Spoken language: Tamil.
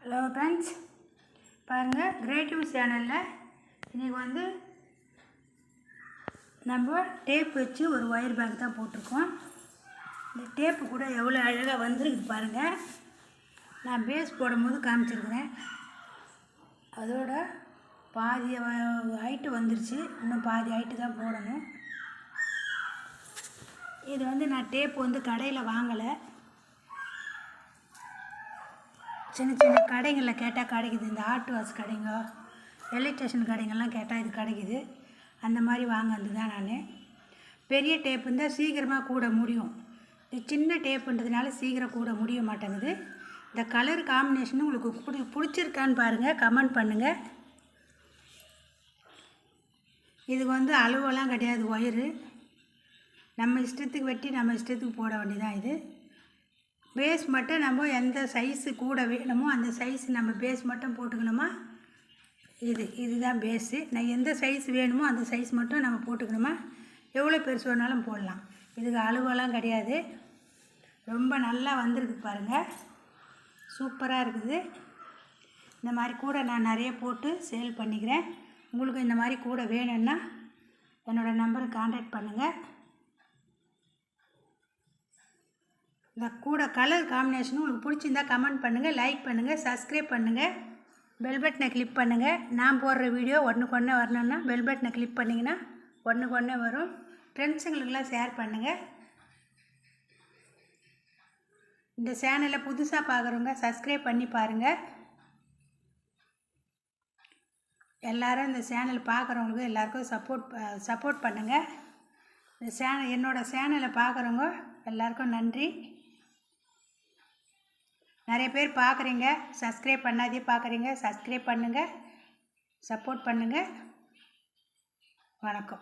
ஹலோ ஃப்ரெண்ட்ஸ், பாருங்கள் கிரியேட்டிவ் சேனலில் இன்றைக்கி வந்து நம்ம டேப் வச்சு ஒரு ஒயர் பேக் தான் போட்டிருக்கோம். இந்த டேப்பு கூட எவ்வளோ அழகாக வந்துருக்கு பாருங்கள். நான் பேஸ் போடும்போது காமிச்சிருக்கிறேன். அதோட பாதி ஹைட்டு வந்துருச்சு, இன்னும் பாதி ஹைட்டு தான் போடணும். இது வந்து நான் டேப் வந்து கடையில் வாங்கலை, சின்ன சின்ன கடைகளில் கேட்டால் கிடைக்குது. இந்த ஆர்ட் வாஷ் கடைங்க, எலக்ட்ரிஷன் கடைங்கள்லாம் கேட்டால் இது கிடைக்குது. அந்த மாதிரி வாங்கினது தான் நான். பெரிய டேப் இருந்தால் சீக்கிரமாக கூட முடியும். இது சின்ன டேப்புன்றதுனால சீக்கிரம் கூட முடிய மாட்டேங்குது. இந்த கலர் காம்பினேஷனும் உங்களுக்கு பிடிச்சிருக்கான்னு பாருங்கள், கமெண்ட் பண்ணுங்கள். இதுக்கு வந்து அளவெல்லாம் கிடையாது, ஒயரு நம்ம இஷ்டத்துக்கு வெட்டி நம்ம இஷ்டத்துக்கு போட வேண்டியதான். இது பேஸ் மட்டும் நம்ம எந்த சைஸு கூட வேணுமோ அந்த சைஸ் நம்ம பேஸ் மட்டும் போட்டுக்கணுமா. இதுதான் பேஸு. நான் எந்த சைஸ் வேணுமோ அந்த சைஸ் மட்டும் நம்ம போட்டுக்கணுமா. எவ்வளோ பெருசு வேணாலும் போடலாம். இதுக்கு அளவெல்லாம் கிடையாது. ரொம்ப நல்லா வந்திருக்கு பாருங்கள், சூப்பராக இருக்குது. இந்த மாதிரி கூட நான் நிறைய போட்டு சேல் பண்ணிக்கிறேன். உங்களுக்கு இந்த மாதிரி கூட வேணும்னா என்னோடய நம்பருக்கு கான்டாக்ட் பண்ணுங்கள். இந்த கூட கலர் காம்பினேஷனும் உங்களுக்கு பிடிச்சிருந்தா கமெண்ட் பண்ணுங்கள், லைக் பண்ணுங்கள், சப்ஸ்கிரைப் பண்ணுங்கள், பெல் பட்டனை கிளிக் பண்ணுங்கள். நான் போடுற வீடியோ ஒன்றுக்கு வரணுன்னா பெல் பட்டனை கிளிக் பண்ணிங்கன்னா ஒன்றுக்கு வரும். ஃப்ரெண்ட்ஸுங்களுக்கெல்லாம் ஷேர் பண்ணுங்கள். இந்த சேனலை புதுசாக பார்க்குறவங்க சப்ஸ்கிரைப் பண்ணி பாருங்கள். எல்லோரும் இந்த சேனல் பார்க்குறவங்களுக்கு எல்லாருக்கும் சப்போர்ட் பண்ணுங்கள். இந்த என்னோடய சேனலை பார்க்குறவங்க எல்லாருக்கும் நன்றி. நிறைய பேர் பார்க்குறீங்க, சப்ஸ்கிரைப் பண்ணாதே பார்க்குறீங்க. சப்ஸ்கிரைப் பண்ணுங்கள், சப்போர்ட் பண்ணுங்கள். வணக்கம்.